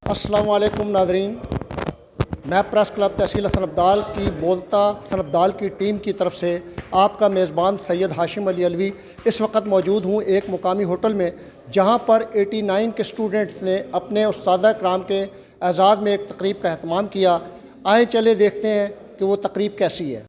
अस्सलाम वालेकुम नाज़रीन, मैं प्रेस क्लब तहसील हसन अब्दाल की बोलता हसन अब्दाल की टीम की तरफ से आपका मेज़बान सैयद हाशिम अली अलवी इस वक्त मौजूद हूँ एक मुकामी होटल में, जहाँ पर 89 के स्टूडेंट्स ने अपने उस्ताद कराम के एजाज़ में एक तकरीब का अहतमाम किया। आए चले देखते हैं कि वो तकरीब कैसी है।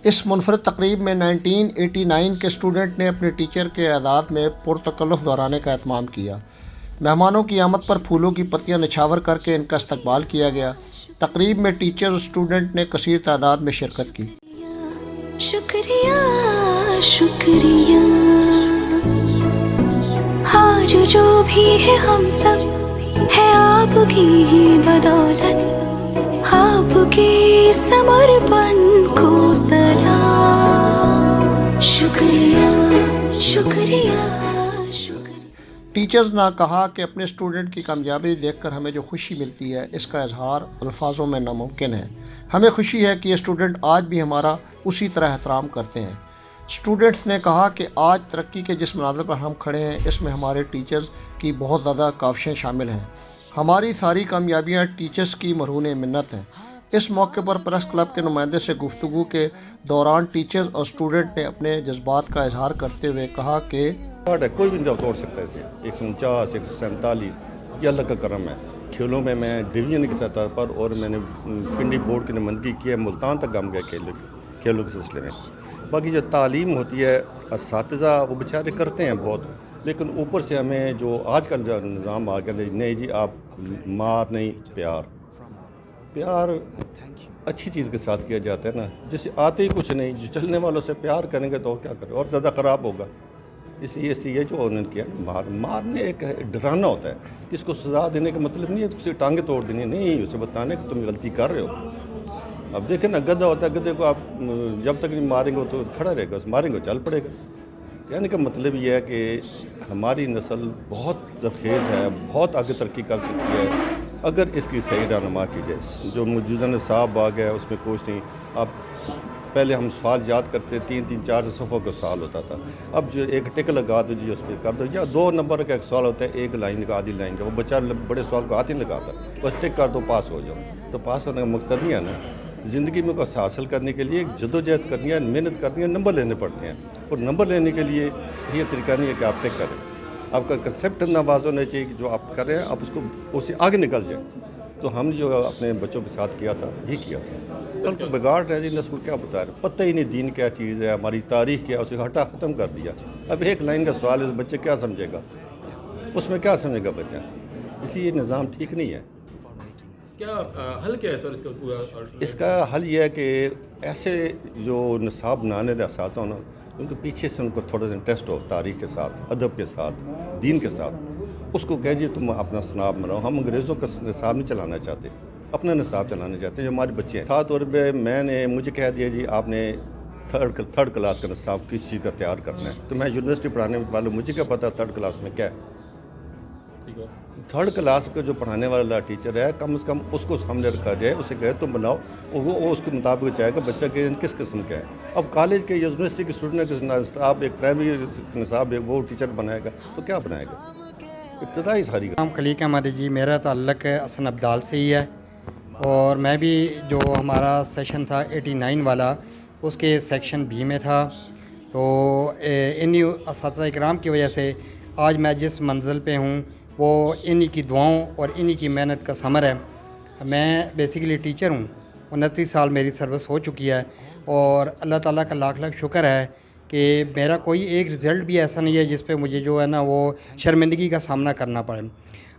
इस मुनफरद तकरीब में 1989 के स्टूडेंट ने अपने टीचर के एदाद में पुरतकल्लुफ़ दोहराने का एहतमाम किया। मेहमानों की आमद पर फूलों की पत्तियां निछावर करके इनका इस्तकबाल किया गया। तकरीब में टीचर और स्टूडेंट ने कसीर तादाद में शिरकत की। शुक्रिया शुक्रिया, आज जो भी है हम सब है आपकी ही बदौलत, आपके समर्पण को सलाम। शुक्रिया शुक्रिया शुक्रिया। टीचर्स ने कहा कि अपने स्टूडेंट की कामयाबी देखकर हमें जो खुशी मिलती है इसका इजहार अल्फाजों में नामुमकिन है। हमें खुशी है कि ये स्टूडेंट आज भी हमारा उसी तरह एहतराम करते हैं। स्टूडेंट्स ने कहा कि आज तरक्की के जिस मनाज़िर पर हम खड़े हैं इसमें हमारे टीचर्स की बहुत ज़्यादा काविशें शामिल हैं। हमारी सारी कामयाबियाँ टीचर्स की मरहून मिन्नत हैं। इस मौके पर प्रेस क्लब के नुमाइंदे से गुफ्तगू के दौरान टीचर्स और स्टूडेंट ने अपने जज्बात का इजहार करते हुए कहा कि कोई भी नहीं तोड़ सकता है इसे। 149 147 ये अल्लाह का करम है। खेलों में मैं डिवीज़न की सतह पर और मैंने पिंडी बोर्ड की नुमाइंदगी की है, मुल्तान तक हम गए खेलों के सिलसिले में। बाकी जो तालीम होती है असातिज़ा वो बेचारे करते हैं बहुत, लेकिन ऊपर से हमें जो आज का निज़ाम आ गया नहीं जी आप मार नहीं प्यार अच्छी चीज़ के साथ किया जाता है ना। जिससे आते ही कुछ नहीं, जो चलने वालों से प्यार करेंगे तो क्या करें और ज़्यादा ख़राब होगा। इसलिए जो उन्होंने किया मारने एक डराना होता है। किसको सज़ा देने का मतलब नहीं है उसकी टांगे तोड़ देनी, नहीं उसे बताने कि तुम गलती कर रहे हो। अब देखें ना गधा होता है, गधे को आप जब तक नहीं मारेंगे तो खड़ा रहेगा, मारेंगे चल पड़ेगा। कहने का मतलब ये है कि हमारी नस्ल बहुत ज़खेज़ है, बहुत आगे तरक्की कर सकती है अगर इसकी सही रहनुमा की जाए। जो मौजूदा निसाब आ गया उसमें कुछ नहीं। अब पहले हम सवाल याद करते 3-3 4 सफ़ों का सवाल होता था। अब जो एक टिक लगा दो जी उस पर कर दो, या 2 नंबर का एक सवाल होता है, एक लाइन का आधी लाइन का, वो बच्चा बड़े सवाल को हाथ ही लगाता है, बस टिक कर दो पास हो जाओ। तो पास होने का मकसद नहीं है ना। ज़िंदगी में कुछ हासिल करने के लिए जदोजहद करनी है, मेहनत करनी है, नंबर लेने पड़ते हैं। और नंबर लेने के लिए ये तरीका नहीं है कि आप टिक करें। आपका कंसेप्ट नवाज होना चाहिए कि जो आप कर रहे हैं आप उसको उससे आगे निकल जाए। तो हम जो अपने बच्चों के साथ किया था ये किया था। नस्ल को बिगाड़ रहे जी, नस्ल क्या बता रहे, पता ही नहीं दीन क्या चीज़ है, हमारी तारीख क्या, उसे हटा ख़त्म कर दिया। अब एक लाइन का सवाल है, बच्चे क्या समझेगा, उसमें क्या समझेगा बच्चा। इसी ये निज़ाम ठीक नहीं है। क्या हल क्या है सर इसका पूरा? इसका हल ये है कि ऐसे जो निसाब बनाने वाले असातिज़ा हो ना, उनके पीछे से उनको थोड़ा सा इंटरेस्ट हो तारीख़ के साथ, अदब के साथ, दीन के साथ। उसको कह दिए तुम अपना निसाब बनाओ। हम अंग्रेज़ों का निसाब नहीं चलाना चाहते, अपना निसाब चलाना चाहते हैं। जो हमारे बच्चे हैं खास तौर पर मुझे कह दिया जी आपने थर्ड क्लास का निसाब किस चीज़ का तैयार करना है। तो मैं यूनिवर्सिटी पढ़ाने वाला, मुझे क्या पता थर्ड क्लास में क्या है। थर्ड क्लास का जो पढ़ाने वाला टीचर है कम से कम उसको सामने रखा जाए, उसे कहे तुम बनाओ, और वो उसके मुताबिक चाहेगा बच्चा के किस किस्म का है। अब कॉलेज के यूनिवर्सिटी के स्टूडेंट के निसाब एक प्राइमरी निसाब है, वो टीचर बनाएगा तो क्या बनाएगा। इब्तदाई सारी नाम खलीक अहमद जी, मेरा ताल्लुक़ हसन अब्दाल से ही है और मैं भी जो हमारा सेशन था 89 वाला उसके सेक्शन बी में था। तो इन्हीं असातिज़ा इकराम की वजह से आज मैं जिस मंजिल पे हूँ वो इन्हीं की दुआओं और इन्हीं की मेहनत का समर है। मैं बेसिकली टीचर हूँ, 29 साल मेरी सर्विस हो चुकी है और अल्लाह ताला का लाख लाख शुक्र है कि मेरा कोई एक रिज़ल्ट भी ऐसा नहीं है जिस पे मुझे जो है ना वो शर्मिंदगी का सामना करना पड़े।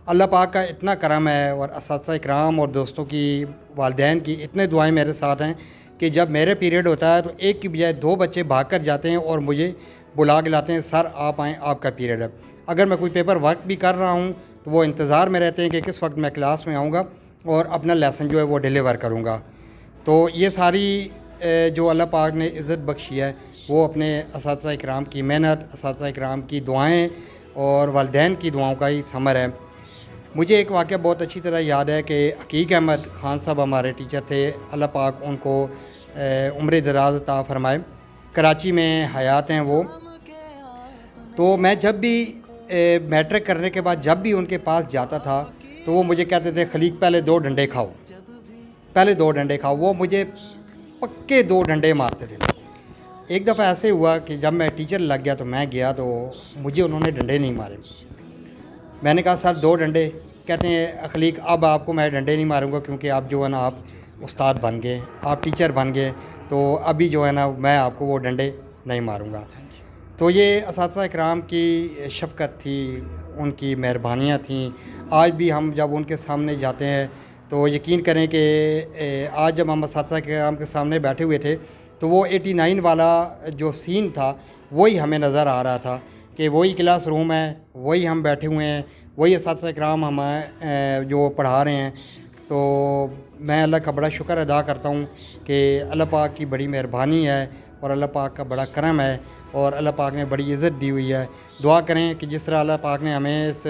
अल्लाह पाक का इतना करम है और असातिज़ा इकराम और दोस्तों की, वालिदैन की इतने दुआएं मेरे साथ हैं कि जब मेरे पीरियड होता है तो एक की बजाय 2 बच्चे भाग कर जाते हैं और मुझे बुला के लाते हैं, सर आप आएँ आपका पीरियड है। अगर मैं कोई पेपर वर्क भी कर रहा हूँ तो वो इंतज़ार में रहते हैं कि किस वक्त मैं क्लास में आऊँगा और अपना लेसन जो है वो डिलीवर करूँगा। तो ये सारी जो अल्लाह पाक ने इज़्ज़त बख्शी है वो अपने असातिज़ा इकराम की मेहनत, असातिज़ा इकराम की दुआएं और वालिदैन की दुआओं का ही समर है। مجھے ایک واقعہ بہت اچھی طرح یاد ہے کہ حقیق احمد خان صاحب ہمارے ٹیچر تھے، اللہ پاک ان کو عمر دراز عطا فرمائے، کراچی میں حیات ہیں وہ. تو میں جب بھی میٹرک کرنے کے بعد جب بھی ان کے پاس جاتا تھا تو وہ مجھے کہتے تھے خلیق پہلے 2 ڈنڈے کھاؤ، پہلے 2 ڈنڈے کھاؤ. وہ مجھے پکے 2 ڈنڈے مارتے تھے. ایک دفعہ ایسے ہوا کہ جب میں ٹیچر لگ گیا تو میں گیا تو مجھے انہوں نے ڈنڈے نہیں مارے. میں نے کہا سر 2 ڈنڈے. کہتے ہیں اخلیق اب آپ کو میں ڈنڈے نہیں ماروں گا کیونکہ آپ جو ہے نا آپ استاد بن گئے، آپ ٹیچر بن گئے، تو ابھی جو ہے نا میں آپ کو وہ ڈنڈے نہیں ماروں گا. تو یہ اساتذہ اکرام کی شفقت تھی، ان کی مہربانیاں تھیں. آج بھی ہم جب ان کے سامنے جاتے ہیں تو یقین کریں کہ آج جب ہم اساتذہ اکرام کے سامنے بیٹھے ہوئے تھے تو وہ 89 والا جو سین تھا وہی ہمیں نظر آ رہا تھا کہ وہی کلاس روم ہے، وہی ہم بیٹھے ہوئے ہیں، وہی اساتذہ اکرام ہمیں جو پڑھا رہے ہیں. تو میں اللہ کا بڑا شکر ادا کرتا ہوں کہ اللہ پاک کی بڑی مہربانی ہے اور اللہ پاک کا بڑا کرم ہے اور اللہ پاک نے بڑی عزت دی ہوئی ہے. دعا کریں کہ جس طرح اللہ پاک نے ہمیں اس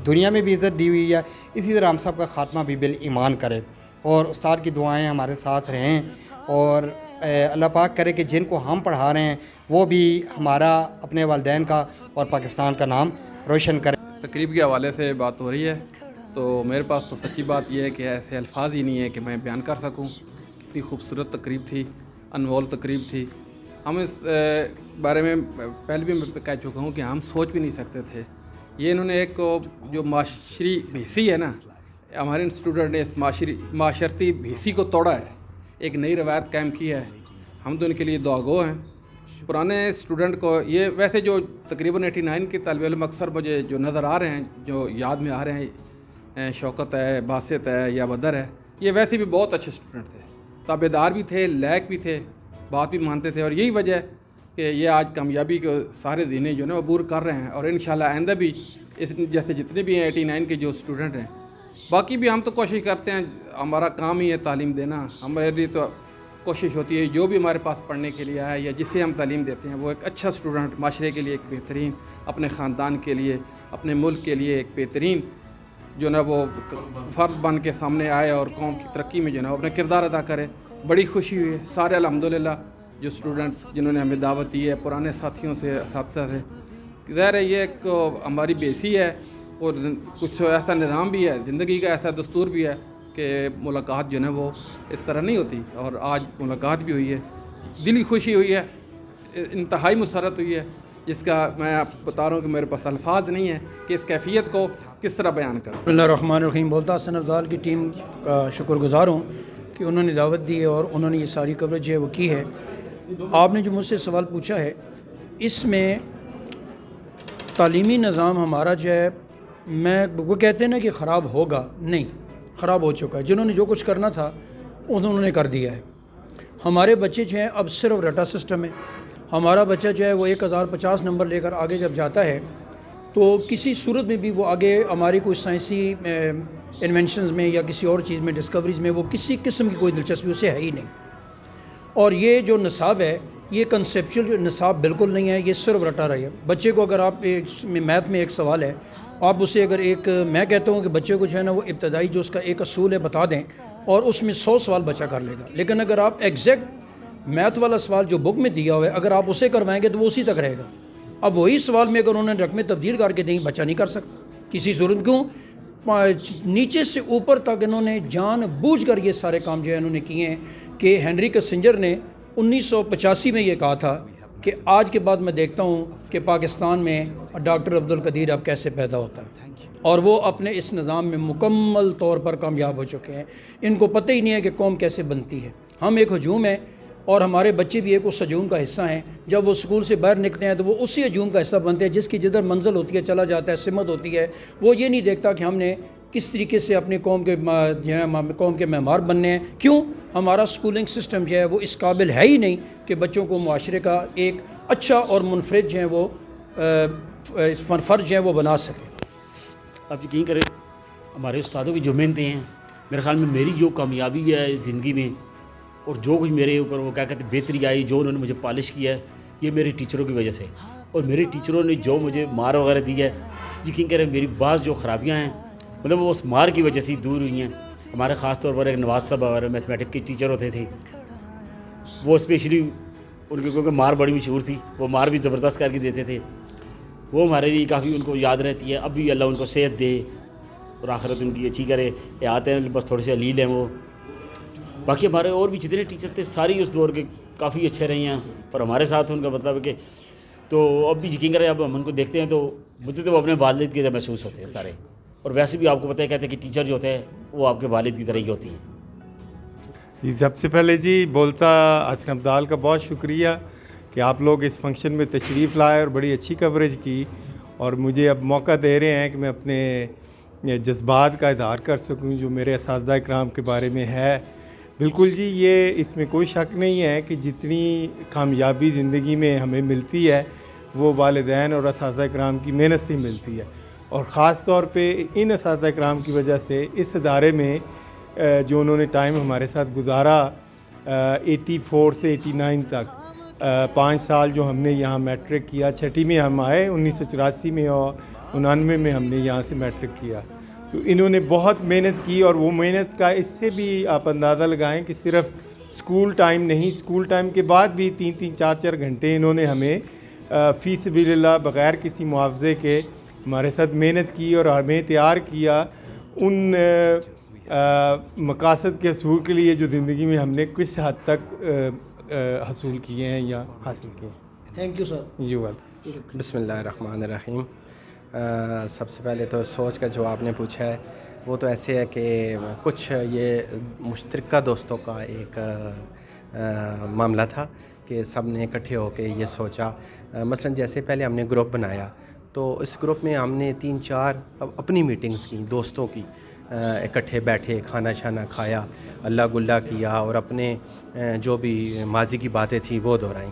دنیا میں بھی عزت دی ہوئی ہے اسی طرح ہم سب کا خاتمہ بھی بالایمان کرے اور استاد کی دعائیں ہمارے ساتھ رہیں اور اللہ پاک کرے کہ جن کو ہم پڑھا رہے ہیں وہ بھی ہمارا، اپنے والدین کا اور پاکستان کا نام روشن کرے. تقریب کے حوالے سے بات ہو رہی ہے تو میرے پاس تو سچی بات یہ ہے کہ ایسے الفاظ ہی نہیں ہے کہ میں بیان کر سکوں. کتنی خوبصورت تقریب تھی، انمول تقریب تھی. ہم اس بارے میں پہلے بھی میں کہہ چکا ہوں کہ ہم سوچ بھی نہیں سکتے تھے. یہ انہوں نے ایک جو معاشری بھیسی ہے نا، ہمارے اسٹوڈنٹ نے اس معاشرتی بھیسی کو توڑا ہے، ایک نئی روایت قائم کی ہے. ہم تو ان کے لیے دعاگو ہیں. پرانے اسٹوڈنٹ کو یہ ویسے جو تقریباً 89 کے طالب علم اکثر مجھے جو نظر آ رہے ہیں، جو یاد میں آ رہے ہیں، شوکت ہے، باسط ہے یا بدر ہے، یہ ویسے بھی بہت اچھے اسٹوڈنٹ تھے، تابعدار بھی تھے، لائق بھی تھے، بات بھی مانتے تھے. اور یہی وجہ ہے کہ یہ آج کامیابی کو سارے زینے جو ہے نا عبور کر رہے ہیں. اور انشاءاللہ آئندہ بھی اس جیسے جتنے بھی ہیں 89 کے جو اسٹوڈنٹ ہیں، باقی بھی ہم تو کوشش کرتے ہیں، ہمارا کام ہی ہے تعلیم دینا. ہمارے لیے تو کوشش ہوتی ہے جو بھی ہمارے پاس پڑھنے کے لیے آیا یا جسے ہم تعلیم دیتے ہیں وہ ایک اچھا اسٹوڈنٹ، معاشرے کے لیے ایک بہترین، اپنے خاندان کے لیے، اپنے ملک کے لیے ایک بہترین جو نا وہ فرد بن کے سامنے آئے اور قوم کی ترقی میں جو نا اپنا کردار ادا کرے. بڑی خوشی ہوئی ہے سارے الحمدللہ جو اسٹوڈنٹ جنہوں نے ہمیں دعوت دی ہے، پرانے ساتھیوں سے، اساتذہ سے. ظاہر ہے یہ ایک ہماری بیسی ہے اور کچھ ایسا نظام بھی ہے، زندگی کا ایسا دستور بھی ہے کہ ملاقات جو ہے وہ اس طرح نہیں ہوتی. اور آج ملاقات بھی ہوئی ہے، دلی خوشی ہوئی ہے، انتہائی مسرت ہوئی ہے، جس کا میں آپ بتا رہا ہوں کہ میرے پاس الفاظ نہیں ہے کہ اس کیفیت کو کس طرح بیان کروں. بسم اللہ الرحمن الرحیم. بولتا حسن افضال کی ٹیم کا شکر گزار ہوں کہ انہوں نے دعوت دی ہے اور انہوں نے یہ ساری کوریج جو ہے وہ کی ہے. آپ نے جو مجھ سے سوال پوچھا ہے، اس میں تعلیمی نظام ہمارا جو ہے، میں وہ کہتے ہیں نا کہ خراب ہوگا، نہیں، خراب ہو چکا ہے. جنہوں نے جو کچھ کرنا تھا انہوں نے کر دیا ہے. ہمارے بچے جو ہیں اب صرف رٹا سسٹم ہے. ہمارا بچہ جو ہے وہ 1050 نمبر لے کر آگے جب جاتا ہے تو کسی صورت میں بھی وہ آگے ہماری کوئی سائنسی انوینشنز میں یا کسی اور چیز میں، ڈسکوریز میں، وہ کسی قسم کی کوئی دلچسپی اسے ہے ہی نہیں. اور یہ جو نصاب ہے یہ کنسیپچل نصاب بالکل نہیں ہے، یہ صرف رٹا رہی ہے. بچے کو اگر آپ میتھ میں ایک سوال ہے، آپ اسے اگر میں کہتا ہوں کہ بچے کو جو ہے نا وہ ابتدائی جو اس کا ایک اصول ہے بتا دیں اور اس میں 100 سوال بچہ کر لے گا. لیکن اگر آپ ایگزیکٹ میتھ والا سوال جو بک میں دیا ہوا ہے اگر آپ اسے کروائیں گے تو وہ اسی تک رہے گا. اب وہی سوال میں اگر انہوں نے رقمیں تبدیل کر کے دیں بچہ نہیں کر سکتا کسی صورت. کیوں؟ نیچے سے اوپر تک انہوں نے جان بوجھ کر یہ سارے کام جو ہے انہوں نے کیے ہیں کہ ہنری کسنجر نے 1985 میں یہ کہا تھا کہ آج کے بعد میں دیکھتا ہوں کہ پاکستان میں ڈاکٹر عبدالقدیر اب کیسے پیدا ہوتا ہے. اور وہ اپنے اس نظام میں مکمل طور پر کامیاب ہو چکے ہیں. ان کو پتہ ہی نہیں ہے کہ قوم کیسے بنتی ہے. ہم ایک ہجوم ہے اور ہمارے بچے بھی ایک اس ہجوم کا حصہ ہیں. جب وہ اسکول سے باہر نکلتے ہیں تو وہ اسی ہجوم کا حصہ بنتے ہیں جس کی جدھر منزل ہوتی ہے چلا جاتا ہے، سمت ہوتی ہے. وہ یہ نہیں دیکھتا کہ ہم نے کس طریقے سے اپنی قوم کے معمار بننے ہیں. کیوں؟ ہمارا سکولنگ سسٹم جو ہے وہ اس قابل ہے ہی نہیں کہ بچوں کو معاشرے کا ایک اچھا اور منفرد جو ہے وہ فرد جو ہے وہ بنا سکے. آپ یقین کریں ہمارے استادوں کی جو محنتیں ہیں، میرے خیال میں میری جو کامیابی ہے زندگی میں اور جو کچھ میرے اوپر وہ کیا کہتے ہیں بہتری آئی، جو انہوں نے مجھے پالش کیا ہے، یہ میرے ٹیچروں کی وجہ سے. اور میرے ٹیچروں نے جو مجھے مار وغیرہ دی ہے यकीन करें मेरी बात जो ख़राबियाँ हैं मतलब वो उस मार की वजह से ही दूर हुई हैं। हमारे ख़ास तौर पर एक नवाज साहब और मैथमेटिक्स के टीचर होते थे, वो स्पेशली उनकी क्योंकि मार बड़ी मशहूर थी, वो मार भी ज़बरदस्त करके देते थे। वो हमारे लिए काफ़ी उनको याद रहती है। अब भी अल्लाह उनको सेहत दे और आखिरत उनकी अच्छी करे। ये आते हैं बस थोड़े से अलील हैं वो। बाकी हमारे और भी जितने टीचर थे सारे उस दौर के काफ़ी अच्छे रहे हैं और हमारे साथ उनका मतलब है कि तो अब भी यकीन करें अब हम उनको देखते हैं तो मुझे तो वो अपने वालिद की तरह महसूस होते हैं सारे। और वैसे भी आपको पता है कहते हैं कि टीचर जो होते हैं वो आपके वालिद की तरह ही होती हैं। जी सबसे पहले जी बोलता हसन अब्दाल का बहुत शुक्रिया कि आप लोग इस फंक्शन में तशरीफ़ लाए और बड़ी अच्छी कवरेज की और मुझे अब मौका दे रहे हैं कि मैं अपने जज्बात का इज़हार कर सकूं जो मेरे असातिज़ा इकराम के बारे में है। बिल्कुल जी, ये इसमें कोई शक नहीं है कि जितनी कामयाबी ज़िंदगी में हमें मिलती है वो वालिदैन और असातिज़ा इकराम की मेहनत से मिलती है और ख़ास तौर पे इन असातिज़ा इकराम की वजह से इस इदारे में जो उन्होंने टाइम हमारे साथ गुजारा 84 से 89 तक 5 साल जो हमने यहाँ मैट्रिक किया, छठी में हम आए 1984 में और 99 में हमने यहाँ से मैट्रिक किया। तो इन्होंने बहुत मेहनत की और वो मेहनत का इससे भी आप अंदाज़ा लगाएं कि सिर्फ स्कूल टाइम नहीं, स्कूल टाइम के बाद भी 3-3 4-4 घंटे इन्होंने हमें फ़ी सबिलिल्लाह बग़ैर किसी मुआवजे के हमारे साथ मेहनत की और हमें तैयार किया उन मकासद के हसूल के लिए जो ज़िंदगी में हमने किस हद तक हसूल किए हैं या हासिल किए। Thank you sir. You welcome. बिस्मिल्लाहिर्रहमानिर्रहीम। सबसे पहले तो सोच का जो आपने पूछा है वो तो ऐसे है कि कुछ ये मुश्तरका दोस्तों का एक मामला था कि सब ने इकट्ठे होकर ये सोचा। मसलन जैसे पहले हमने ग्रुप बनाया तो इस ग्रुप में हमने 3-4 अपनी मीटिंग्स की दोस्तों की, इकट्ठे बैठे खाना शाना खाया, अल्लाह गुल्ला किया और अपने जो भी माजी की बातें थी वो दोहराई।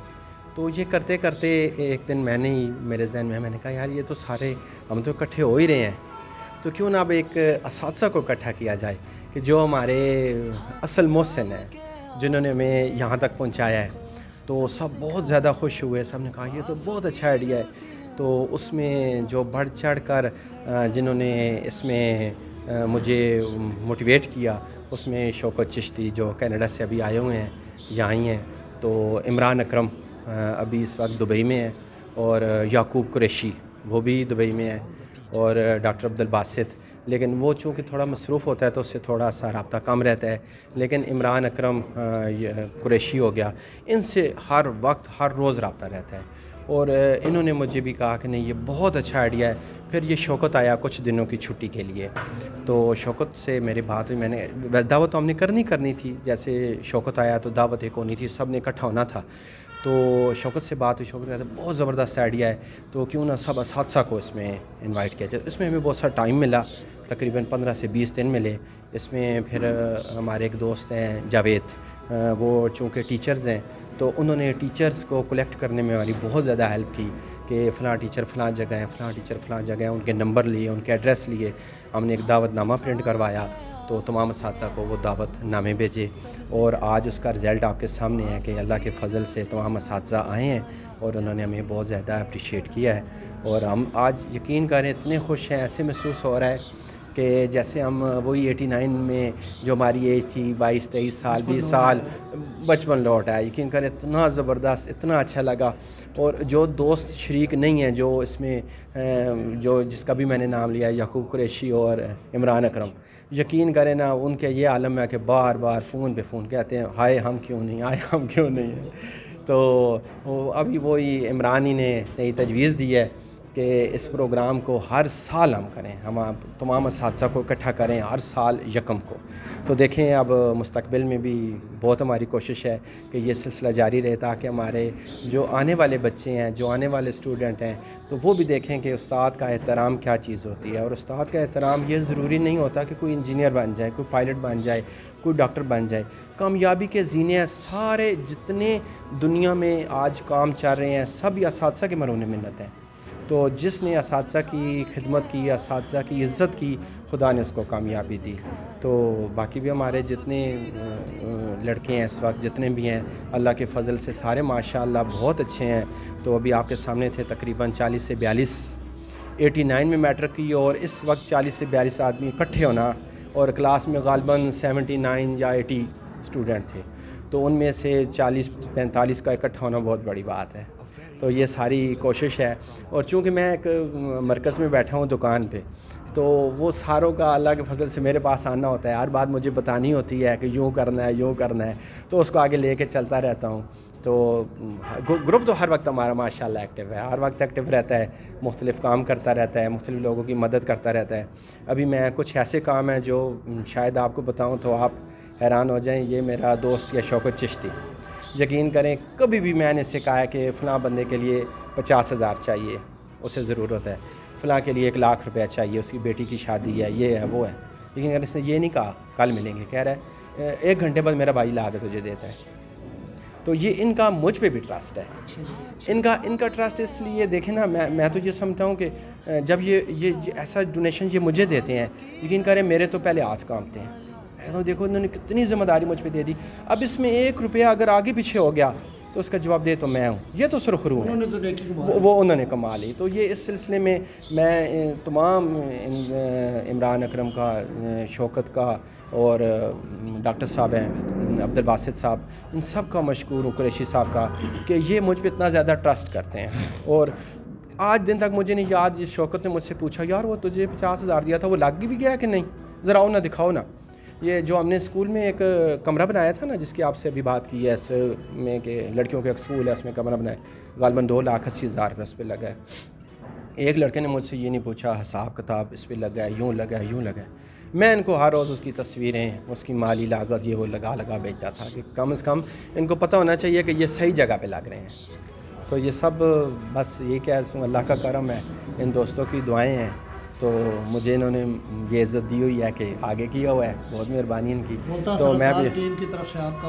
तो ये करते करते एक दिन मेरे जहन में मैंने कहा यार ये तो सारे हम तो इकट्ठे हो ही रहे हैं तो क्यों ना अब एक असातिज़ा को इकट्ठा किया जाए कि जो हमारे असल मोहसिन हैं जिन्होंने हमें यहाँ तक पहुँचाया है। तो सब बहुत ज़्यादा खुश हुए, सब ने कहा ये तो बहुत अच्छा आइडिया है। तो उसमें जो बढ़ चढ़ कर जिन्होंने इसमें मुझे मोटिवेट किया उसमें शौकत चिश्ती जो कनाडा से अभी आए हुए हैं यहाँ ही हैं, तो इमरान अकरम अभी इस वक्त दुबई में है और याकूब कुरैशी वो भी दुबई में है और डॉक्टर अब्दुल बासित, लेकिन वो चूँकि थोड़ा मसरूफ़ होता है तो उससे थोड़ा सा रब्ता कम रहता है। लेकिन इमरान अकरम कुरैशी हो गया, इनसे हर वक्त हर रोज़ रब्ता रहता है और इन्होंने मुझे भी कहा कि नहीं ये बहुत अच्छा आइडिया है। फिर ये शौकत आया कुछ दिनों की छुट्टी के लिए, तो शौकत से मेरी बात हुई, मैंने दावत तो हमने करनी थी, जैसे शौकत आया तो दावत एक होनी थी, सब ने इकट्ठा होना था। तो शौकत से बात हुई, शौकत कहते बहुत ज़बरदस्त आइडिया है तो क्यों ना सब असातिज़ा को इसमें इनवाइट किया जाए। इसमें हमें बहुत सारा टाइम मिला, तकरीबन 15 से 20 दिन मिले। इसमें फिर हमारे एक दोस्त हैं जावेद, वो चूँकि टीचर्स हैं तो उन्होंने टीचर्स को कलेक्ट करने में हमारी बहुत ज़्यादा हेल्प की कि फ़लाँ टीचर फ़लाँ जगह है, फ़लाँ टीचर फ़लाँ जगह है, उनके नंबर लिए, उनके एड्रेस लिए, हमने एक दावतनामा प्रिंट करवाया तो तमाम असातिज़ा को वो दावतनामे भेजे और आज उसका रिज़ल्ट आपके सामने है कि अल्लाह के फ़ज़ल से तमाम असातिज़ा आए हैं और उन्होंने हमें बहुत ज़्यादा अप्रिशिएट किया है और हम आज यकीन करें इतने खुश हैं, ऐसे महसूस हो रहा है कि जैसे हम वही 89 में जो हमारी एज थी 22-23 साल 20 साल बचपन लौट आया। यकीन करें इतना ज़बरदस्त, इतना अच्छा लगा। और जो दोस्त शरीक नहीं हैं जो इसमें जो जिसका भी मैंने नाम लिया याकूब कुरैशी और इमरान अकरम, यकीन करें ना उनके ये आलम है कि बार बार फ़ोन पे फ़ोन कहते हैं हाय हम क्यों नहीं आए, हम क्यों नहीं है। तो अभी वही इमरान ही ने नई तजवीज़ दी है कि इस प्रोग्राम को हर साल हम करें, हम आप तमाम असातिज़ा को इकट्ठा करें हर साल यकम को। तो देखें अब मुस्तकबिल में भी बहुत हमारी कोशिश है कि ये सिलसिला जारी रहे ताकि हमारे जो आने वाले बच्चे हैं, जो आने वाले स्टूडेंट हैं, तो वो भी देखें कि उस्ताद का एहतराम क्या चीज़ होती है। और उस्ताद का एहतराम ये ज़रूरी नहीं होता कि कोई इंजीनियर बन जाए, कोई पायलट बन जाए, कोई डॉक्टर बन जाए। कामयाबी के ज़ीने सारे जितने दुनिया में आज काम चल रहे हैं सब ये असातिज़ा के मरूने मिन्नत है। तो जिसने असातिज़ा की खिदमत की, असातिज़ा की इज़्ज़त की, खुदा ने उसको कामयाबी दी। तो बाकी भी हमारे जितने लड़के हैं इस वक्त जितने भी हैं अल्लाह के फ़ज़ल से सारे माशाअल्लाह बहुत अच्छे हैं। तो अभी आपके सामने थे तकरीबन 40 से 42 89 میں میٹرک کی اور اس وقت 40 سے 42 آدمی اکٹھے ہونا اور کلاس میں غالباً 79 یا 80 اسٹوڈنٹ تھے، تو ان میں سے 40-45 کا اکٹھا ہونا بہت بڑی بات ہے۔ تو یہ ساری کوشش ہے، اور چونکہ میں ایک مرکز میں بیٹھا ہوں دکان پہ، تو وہ ساروں کا اللہ کے فضل سے میرے پاس آنا ہوتا ہے، ہر بات مجھے بتانی ہوتی ہے کہ یوں کرنا ہے یوں کرنا ہے، تو اس کو آگے لے کے چلتا رہتا ہوں۔ تو گروپ تو ہر وقت ہمارا ماشاءاللہ ایکٹیو ہے، ہر وقت ایکٹیو رہتا ہے، مختلف کام کرتا رہتا ہے، مختلف لوگوں کی مدد کرتا رہتا ہے۔ ابھی میں کچھ ایسے کام ہیں جو شاید آپ کو بتاؤں تو آپ حیران ہو جائیں۔ یہ میرا دوست یا شوکت چشتی، یقین کریں کبھی بھی میں نے اس سے کہا ہے کہ فلاں بندے کے لیے 50,000 چاہیے، اسے ضرورت ہے، فلاں کے لیے 1,00,000 روپیہ چاہیے، اس کی بیٹی کی شادی ہے، یہ ہے وہ ہے، لیکن اگر اس نے یہ نہیں کہا کل ملیں گے، کہہ رہا ہے 1 گھنٹے بعد میرا بھائی لا کے تجھے دیتا ہے۔ تو یہ ان کا مجھ پہ بھی ٹرسٹ ہے، ان کا ٹرسٹ اس لیے دیکھیں نا، میں تو یہ سمجھتا ہوں کہ جب یہ ایسا ڈونیشن یہ مجھے دیتے ہیں، یقین کریں میرے تو پہلے ہاتھ کانپتے ہیں۔ تو دیکھو انہوں نے کتنی ذمہ داری مجھ پہ دے دی، اب اس میں 1 روپیہ اگر آگے پیچھے ہو گیا تو اس کا جواب دے تو میں ہوں، یہ تو سرخرو ہے، وہ انہوں نے کما لی۔ تو یہ اس سلسلے میں میں تمام عمران اکرم کا، شوکت کا، اور ڈاکٹر صاحب ہیں عبد الباسط صاحب، ان سب کا مشکور ہوں، قریشی صاحب کا، کہ یہ مجھ پہ اتنا زیادہ ٹرسٹ کرتے ہیں۔ اور آج دن تک مجھے نہیں یاد، جس شوکت نے مجھ سے پوچھا یار وہ تجھے 50,000 دیا تھا وہ لگ بھی گیا کہ نہیں، ذرا آؤ نا دکھاؤ نا۔ یہ جو ہم نے اسکول میں ایک کمرہ بنایا تھا نا، جس کی آپ سے ابھی بات کی ہے، اس میں کہ لڑکیوں کا ایک اسکول ہے، اس میں کمرہ بنایا، غالباً 2,80,000 روپے اس پہ لگا ہے۔ ایک لڑکے نے مجھ سے یہ نہیں پوچھا حساب کتاب اس پہ لگا ہے، یوں لگا ہے یوں لگا ہے، میں ان کو ہر روز اس کی تصویریں، اس کی مالی لاگت یہ وہ لگا بھیجتا تھا کہ کم از کم ان کو پتہ ہونا چاہیے کہ یہ صحیح جگہ پہ لگ رہے ہیں۔ تو یہ سب بس یہ کہہ سوں اللہ کا کرم ہے، ان دوستوں کی دعائیں ہیں، تو مجھے انہوں نے یہ عزت دی ہوئی ہے کہ آگے کیا ہوا ہے، بہت مہربانی ان کی۔ تو میں بھی ٹیم کی طرف سے آپ کا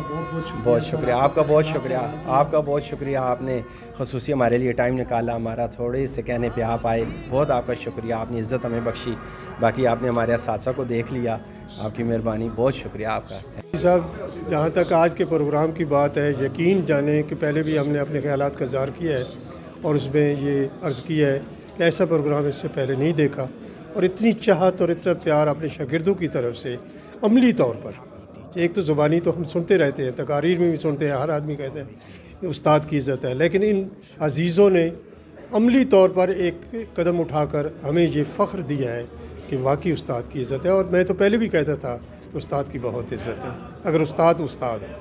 بہت شکریہ، آپ کا بہت شکریہ، آپ کا بہت شکریہ، آپ نے خصوصی ہمارے لیے ٹائم نکالا، ہمارا تھوڑے سے کہنے پہ آپ آئے، بہت آپ کا شکریہ، آپ نے عزت ہمیں بخشی، باقی آپ نے ہمارے اساتذہ کو دیکھ لیا، آپ کی مہربانی، بہت شکریہ آپ کا۔ صاحب جہاں تک آج کے پروگرام کی بات ہے، یقین جانیں کہ پہلے بھی ہم نے اپنے خیالات کا اظہار کیا ہے اور اس میں یہ عرض کیا ہے کہ ایسا پروگرام اس سے پہلے نہیں دیکھا، اور اتنی چاہت اور اتنا پیار اپنے شاگردوں کی طرف سے عملی طور پر، ایک تو زبانی تو ہم سنتے رہتے ہیں، تقاریر میں بھی سنتے ہیں، ہر آدمی کہتے ہیں کہ استاد کی عزت ہے، لیکن ان عزیزوں نے عملی طور پر ایک قدم اٹھا کر ہمیں یہ فخر دیا ہے کہ واقعی استاد کی عزت ہے۔ اور میں تو پہلے بھی کہتا تھا کہ استاد کی بہت عزت ہے، اگر استاد ہے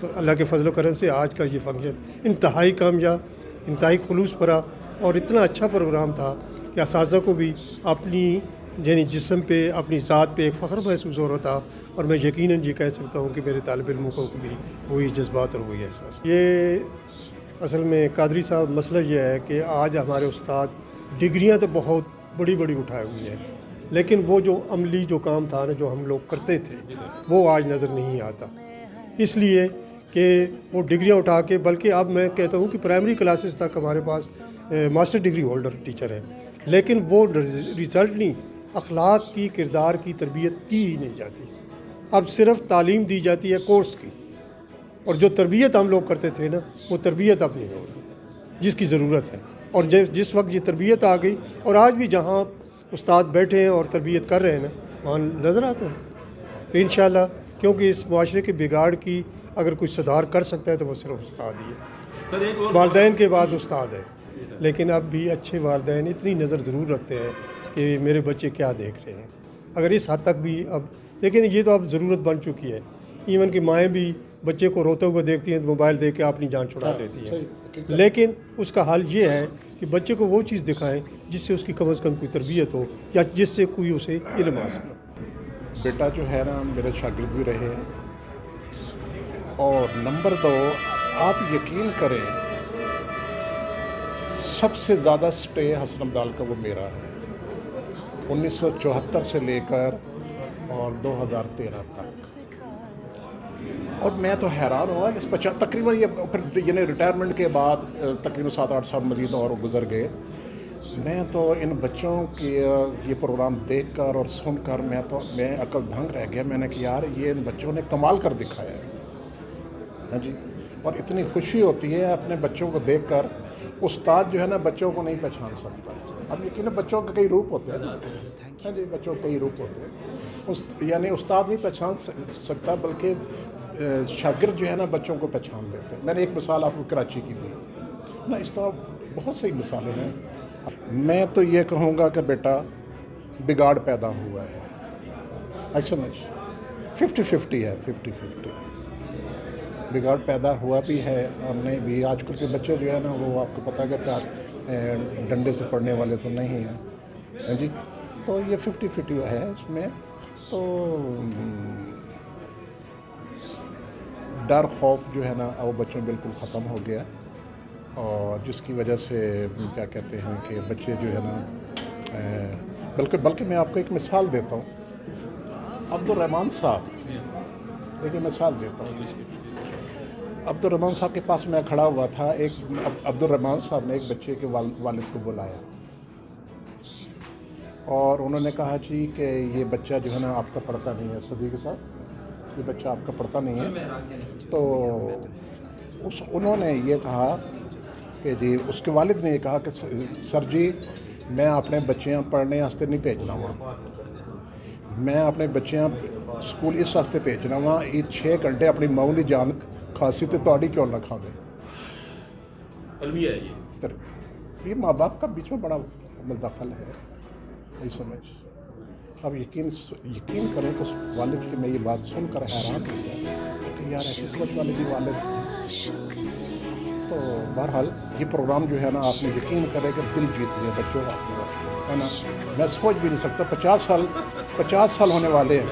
تو اللہ کے فضل و کرم سے آج کا یہ فنکشن انتہائی کامیاب، انتہائی خلوص بھرا اور اتنا اچھا پروگرام تھا کہ اساتذہ کو بھی اپنی یعنی جسم پہ، اپنی ذات پہ ایک فخر محسوس ہو رہا تھا، اور میں یقیناً یہ کہہ سکتا ہوں کہ میرے طالب علموں کو بھی وہی جذبات اور وہی احساس۔ یہ اصل میں قادری صاحب مسئلہ یہ ہے کہ آج ہمارے استاد ڈگریاں تو بہت بڑی بڑی اٹھائے ہوئی ہیں، لیکن وہ جو عملی جو کام تھا نا، جو ہم لوگ کرتے تھے، وہ آج نظر نہیں آتا، اس لیے کہ وہ ڈگریاں اٹھا کے، بلکہ اب میں کہتا ہوں کہ پرائمری کلاسز تک ہمارے پاس ماسٹر ڈگری ہولڈر ٹیچر ہیں، لیکن وہ رزلٹ نہیں، اخلاق کی، کردار کی تربیت کی ہی نہیں جاتی، اب صرف تعلیم دی جاتی ہے کورس کی، اور جو تربیت ہم لوگ کرتے تھے نا، وہ تربیت اب نہیں ہو رہی جس کی ضرورت ہے۔ اور جس وقت یہ تربیت آ گئی، اور آج بھی جہاں استاد بیٹھے ہیں اور تربیت کر رہے ہیں نا، وہاں نظر آتا ہے۔ تو انشاءاللہ، کیونکہ اس معاشرے کے بگاڑ کی اگر کوئی سدھار کر سکتا ہے تو وہ صرف استاد ہی ہے، والدین کے بعد استاد ہے، لیکن اب بھی اچھے والدین اتنی نظر ضرور رکھتے ہیں کہ میرے بچے کیا دیکھ رہے ہیں، اگر اس حد تک بھی اب، لیکن یہ تو اب ضرورت بن چکی ہے، ایون کہ مائیں بھی بچے کو روتے ہوئے دیکھتی ہیں تو موبائل دے کے اپنی جان چھڑا لیتی ہیں، لیکن اس کا حل یہ ہے کہ بچے کو وہ چیز دکھائیں جس سے اس کی کم از کم کوئی تربیت ہو، یا جس سے کوئی اسے علم حاصل ہو۔ بیٹا جو ہے نا میرے شاگرد بھی رہے ہیں، اور نمبر 2 آپ یقین کریں سب سے زیادہ سٹے حسن عبدال کا وہ میرا ہے، 1974 سے لے کر اور 2013 تک، اور میں تو حیران ہوا کہ تقریباً یہ پھر یعنی ریٹائرمنٹ کے بعد تقریباً 7-8 سال مزید اور گزر گئے، میں تو ان بچوں کی یہ پروگرام دیکھ کر اور سن کر میں عقل دھنگ رہ گیا، میں نے کہ یار یہ ان بچوں نے کمال کر دکھایا ہے، ہاں جی، اور اتنی خوشی ہوتی ہے اپنے بچوں کو دیکھ کر، استاد جو ہے نا بچوں کو نہیں پہچان سکتا، अब यकीन बच्चों के कई रूप होते हैं ना, हाँ जी, बच्चों के कई रूप होते हैं। यानी उस्ताद नहीं पहचान सकता, बल्कि शागिर्द जो है ना बच्चों को पहचान लेते हैं। मैंने एक मिसाल आपको कराची की दी ना, इस तरह बहुत सी मिसालें हैं। मैं तो ये कहूँगा कि बेटा बिगाड़ पैदा हुआ है, अच्छा समझ 50-50 है, 50-50 बिगाड़ पैदा हुआ भी है और नहीं भी। आजकल के बच्चे जो है ना वो आपको पता है कि प्यार डंडे से पढ़ने वाले तो नहीं हैं, हाँ जी, तो ये 50-50 है इसमें। तो डर खौफ जो है ना वो बच्चों में बिल्कुल ख़त्म हो गया, और जिसकी वजह से क्या कहते हैं कि बच्चे जो है ना बल्कि मैं आपको एक मिसाल देता हूँ। अब्दुर्रहमान साहब, देखिए मिसाल देता हूँ। अब्दुर्रहमान साहब के पास मैं खड़ा हुआ था, एक अब्दुर्रहमान साहब ने एक बच्चे के वालिद को बुलाया और उन्होंने कहा जी कि ये बच्चा जो है ना आपका पढ़ता नहीं है, सदीक साहब, ये बच्चा आपका पढ़ता नहीं है। तो उन्होंने ये कहा कि जी, उसके वालिद ने ये कहा कि सर जी मैं अपने बच्चियां पढ़ने वास्ते नहीं भेजना वहाँ, मैं अपने बच्चियां स्कूल इस वास्ते भेजना वहाँ, ये 6 घंटे अपनी माऊ की जान खासी तो ताड़ी क्यों ना खावे। ये माँ बाप का बीच में बड़ा मुद्दाखल है, ये समझ। अब यकीन करें तो वालिद की मैं ये बात सुनकर हैरान हो गया कि यार ऐसी समझ वाले भी वालिद। तो बहरहाल ये प्रोग्राम जो है ना आपने यकीन करें कि दिल जीत लिया बच्चों का, है ना। मैं सोच भी नहीं सकता 50 साल होने वाले हैं,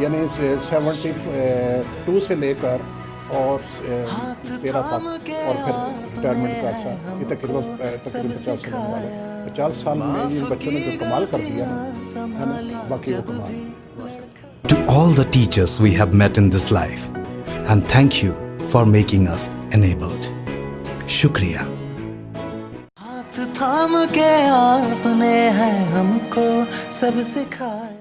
यानी 72 से लेकर और 13 तक, और फिर रिटायरमेंट का अच्छा, ये तकरीबन 50 साल होने वाले हैं। 50 साल में इन बच्चों ने जो कमाल कर दिया है ना, बाकी वो कमाल। To all the teachers we have met in this life, and thank you for making us enabled. Shukriya. हाथ थाम के आपने है हमको सब सिखाया।